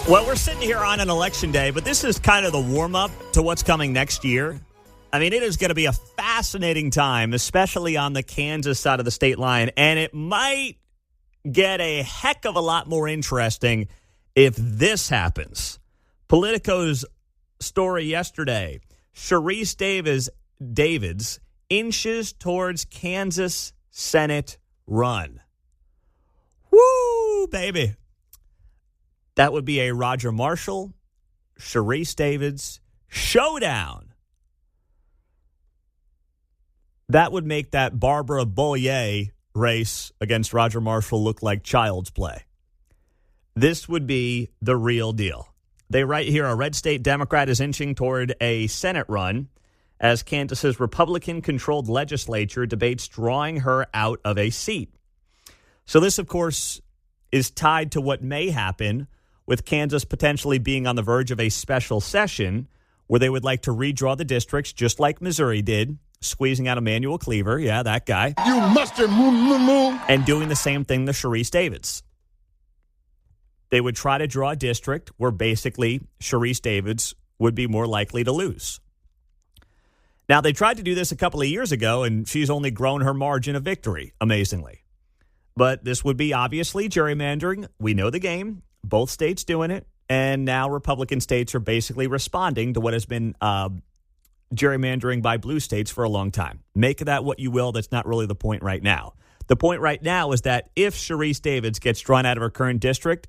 Well, we're sitting here on an election day, but this is kind of the warm-up to what's coming next year. I mean, it is going to be a fascinating time, especially on the Kansas side of the state line, and it might get a heck of a lot more interesting if this happens. Politico's story yesterday, Sharice Davids inches towards Kansas Senate run. Woo, baby. That would be a Roger Marshall, Sharice Davids showdown. That would make that Barbara Bollier race against Roger Marshall look like child's play. This would be the real deal. They write here, a red state Democrat is inching toward a Senate run as Kansas's Republican-controlled legislature debates drawing her out of a seat. So this, of course, is tied to what may happen with Kansas potentially being on the verge of a special session where they would like to redraw the districts just like Missouri did, squeezing out Emmanuel Cleaver, yeah, that guy. You mustard moo. And doing the same thing to Sharice Davids. They would try to draw a district where basically Sharice Davids would be more likely to lose. Now, they tried to do this a couple of years ago, and she's only grown her margin of victory, amazingly. But this would be obviously gerrymandering. We know the game. Both states doing it, and now Republican states are basically responding to what has been gerrymandering by blue states for a long time. Make of that what you will. That's not really the point right now. The point right now is that if Sharice Davids gets drawn out of her current district,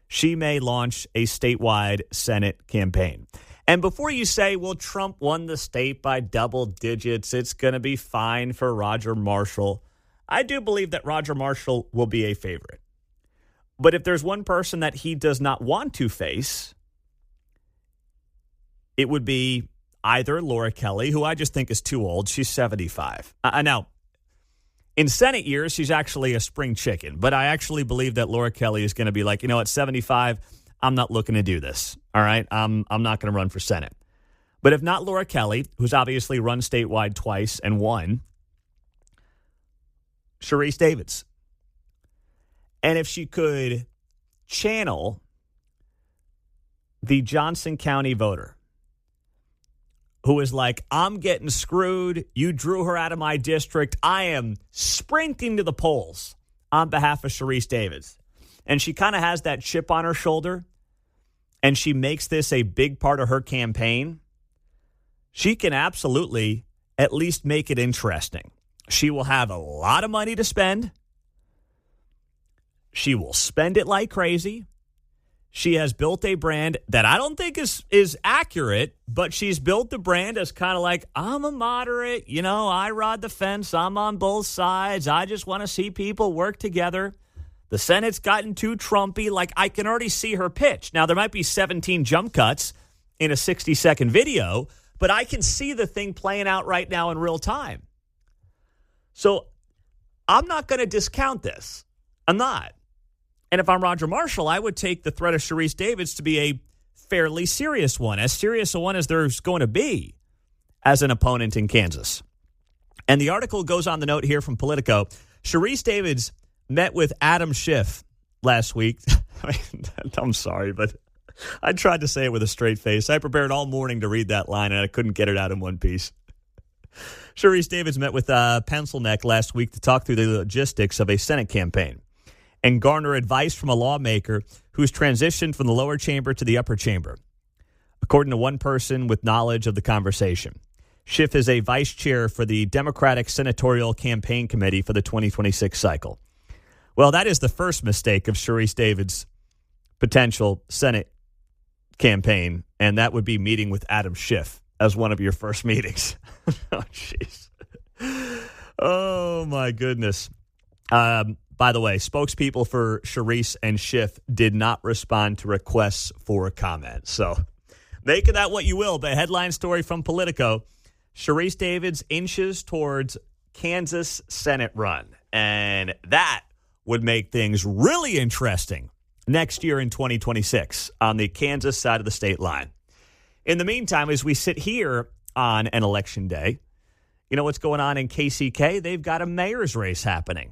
she may launch a statewide Senate campaign. And before you say, well, Trump won the state by double digits, it's going to be fine for Roger Marshall, I do believe that Roger Marshall will be a favorite. But if there's one person that he does not want to face, it would be either Laura Kelly, who I just think is too old. She's 75. Now, in Senate years, she's actually a spring chicken. But I actually believe that Laura Kelly is going to be like, at 75, I'm not looking to do this. All right? I'm not going to run for Senate. But if not Laura Kelly, who's obviously run statewide twice and won, Sharice Davids. And if she could channel the Johnson County voter who is like, I'm getting screwed. You drew her out of my district. I am sprinting to the polls on behalf of Sharice Davids. And she kind of has that chip on her shoulder, and she makes this a big part of her campaign. She can absolutely at least make it interesting. She will have a lot of money to spend. She will spend it like crazy. She has built a brand that I don't think is accurate, but she's built the brand as kind of like, I'm a moderate, I ride the fence, I'm on both sides. I just want to see people work together. The Senate's gotten too Trumpy. Like, I can already see her pitch. Now, there might be 17 jump cuts in a 60-second video, but I can see the thing playing out right now in real time. So I'm not going to discount this. I'm not. And if I'm Roger Marshall, I would take the threat of Sharice Davids to be a fairly serious one, as serious a one as there's going to be as an opponent in Kansas. And the article goes on the note here from Politico. Sharice Davids met with Adam Schiff last week. I'm sorry, but I tried to say it with a straight face. I prepared all morning to read that line, and I couldn't get it out in one piece. Sharice Davids met with Pencil Neck last week to talk through the logistics of a Senate campaign and garner advice from a lawmaker who's transitioned from the lower chamber to the upper chamber, according to one person with knowledge of the conversation. Schiff is a vice chair for the Democratic Senatorial Campaign Committee for the 2026 cycle. Well, that is the first mistake of Sharice Davids' potential Senate campaign, and that would be meeting with Adam Schiff as one of your first meetings. Oh, jeez. Oh, my goodness. By the way, spokespeople for Sharice and Schiff did not respond to requests for a comment. So make of that what you will. But headline story from Politico, Sharice Davids inches towards Kansas Senate run. And that would make things really interesting next year in 2026 on the Kansas side of the state line. In the meantime, as we sit here on an election day, you know what's going on in KCK? They've got a mayor's race happening.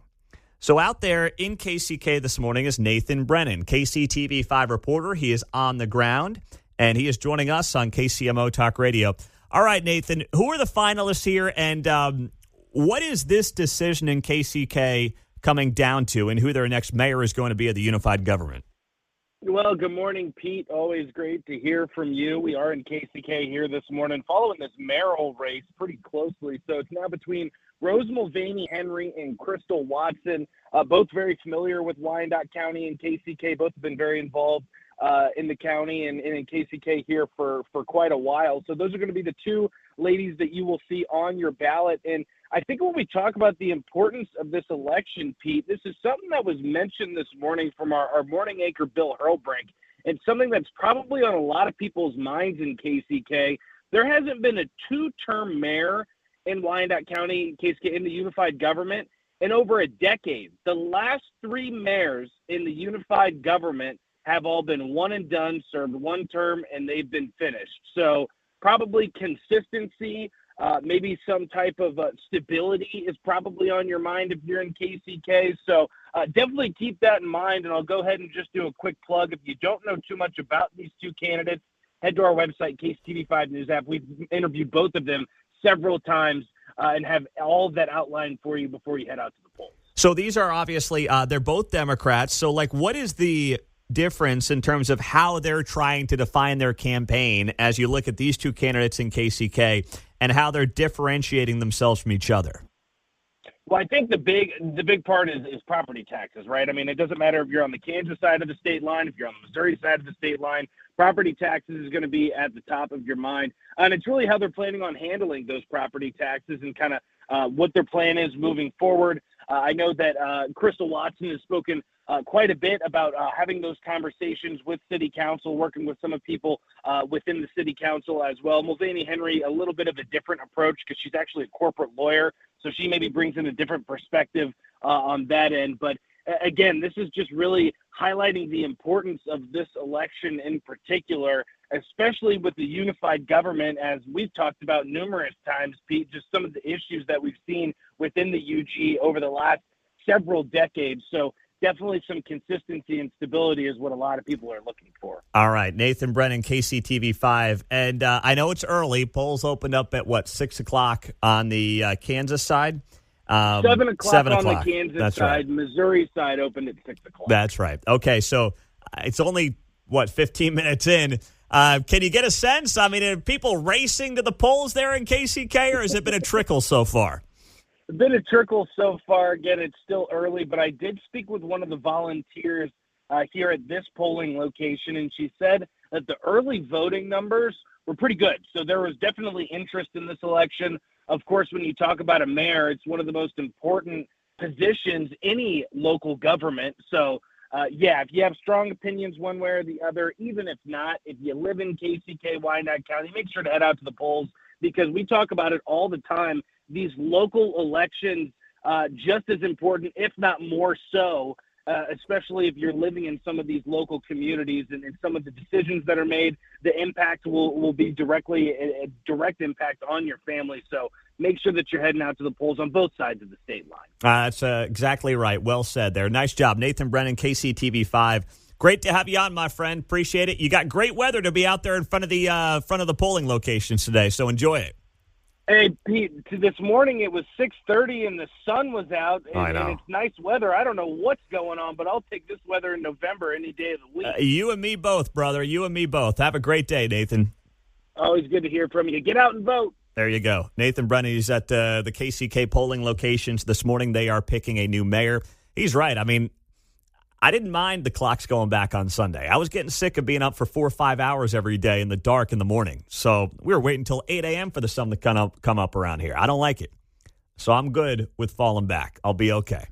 So out there in KCK this morning is Nathan Brennan, KCTV5 reporter. He is on the ground, and he is joining us on KCMO Talk Radio. All right, Nathan, who are the finalists here, and what is this decision in KCK coming down to, and who their next mayor is going to be of the unified government? Well, good morning, Pete. Always great to hear from you. We are in KCK here this morning following this mayoral race pretty closely. So it's now between Rose Mulvaney Henry and Crystal Watson, both very familiar with Wyandotte County and KCK. Both have been very involved in the county and in KCK here for quite a while. So those are going to be the two ladies that you will see on your ballot. And I think when we talk about the importance of this election, Pete, this is something that was mentioned this morning from our morning anchor, Bill Hurlbrink, and something that's probably on a lot of people's minds in KCK. There hasn't been a two-term mayor in Wyandotte County, KCK, in the unified government in over a decade. The last three mayors in the unified government have all been one and done, served one term, and they've been finished. So probably consistency, maybe some type of stability is probably on your mind if you're in KCK. So definitely keep that in mind, and I'll go ahead and just do a quick plug. If you don't know too much about these two candidates, head to our website, KCTV5 News app. We've interviewed both of them several times and have all of that outlined for you before you head out to the polls. So these are obviously, they're both Democrats. So, what is the difference in terms of how they're trying to define their campaign as you look at these two candidates in KCK and how they're differentiating themselves from each other? Well, I think the big part is property taxes, right? I mean, it doesn't matter if you're on the Kansas side of the state line, if you're on the Missouri side of the state line, property taxes is going to be at the top of your mind. And it's really how they're planning on handling those property taxes and kind of what their plan is moving forward. I know that Crystal Watson has spoken quite a bit about having those conversations with city council, working with some of people within the city council as well. Mulvaney Henry, a little bit of a different approach because she's actually a corporate lawyer, so she maybe brings in a different perspective on that end. But again, this is just really highlighting the importance of this election in particular, especially with the unified government, as we've talked about numerous times, Pete, just some of the issues that we've seen within the UG over the last several decades. So definitely some consistency and stability is what a lot of people are looking for. All right. Nathan Brennan, KCTV5. And I know it's early. Polls opened up at, 6 o'clock on the Kansas side? 7 o'clock on the Kansas That's side. Right. Missouri side opened at 6 o'clock. That's right. Okay, so it's only, 15 minutes in. Can you get a sense? I mean, are people racing to the polls there in KCK, or has it been a trickle so far? It's been a trickle so far. Again, it's still early, but I did speak with one of the volunteers here at this polling location, and she said that the early voting numbers were pretty good. So there was definitely interest in this election. Of course, when you talk about a mayor, it's one of the most important positions any local government. So, if you have strong opinions one way or the other, even if not, if you live in KCK, Wyandotte County, make sure to head out to the polls because we talk about it all the time. These local elections, just as important, if not more so, especially if you're living in some of these local communities and some of the decisions that are made, the impact will be a direct impact on your family. So make sure that you're heading out to the polls on both sides of the state line. That's exactly right. Well said there. Nice job. Nathan Brennan, KCTV5. Great to have you on, my friend. Appreciate it. You got great weather to be out there in front of the polling locations today, so enjoy it. Hey, Pete, this morning it was 6:30 and the sun was out, and it's nice weather. I don't know what's going on, but I'll take this weather in November any day of the week. You and me both, brother. You and me both. Have a great day, Nathan. Always good to hear from you. Get out and vote. There you go. Nathan Brennan is at the KCK polling locations this morning. They are picking a new mayor. He's right. I mean, I didn't mind the clocks going back on Sunday. I was getting sick of being up for 4 or 5 hours every day in the dark in the morning. So we were waiting until 8 a.m. for the sun to come up around here. I don't like it. So I'm good with falling back. I'll be okay.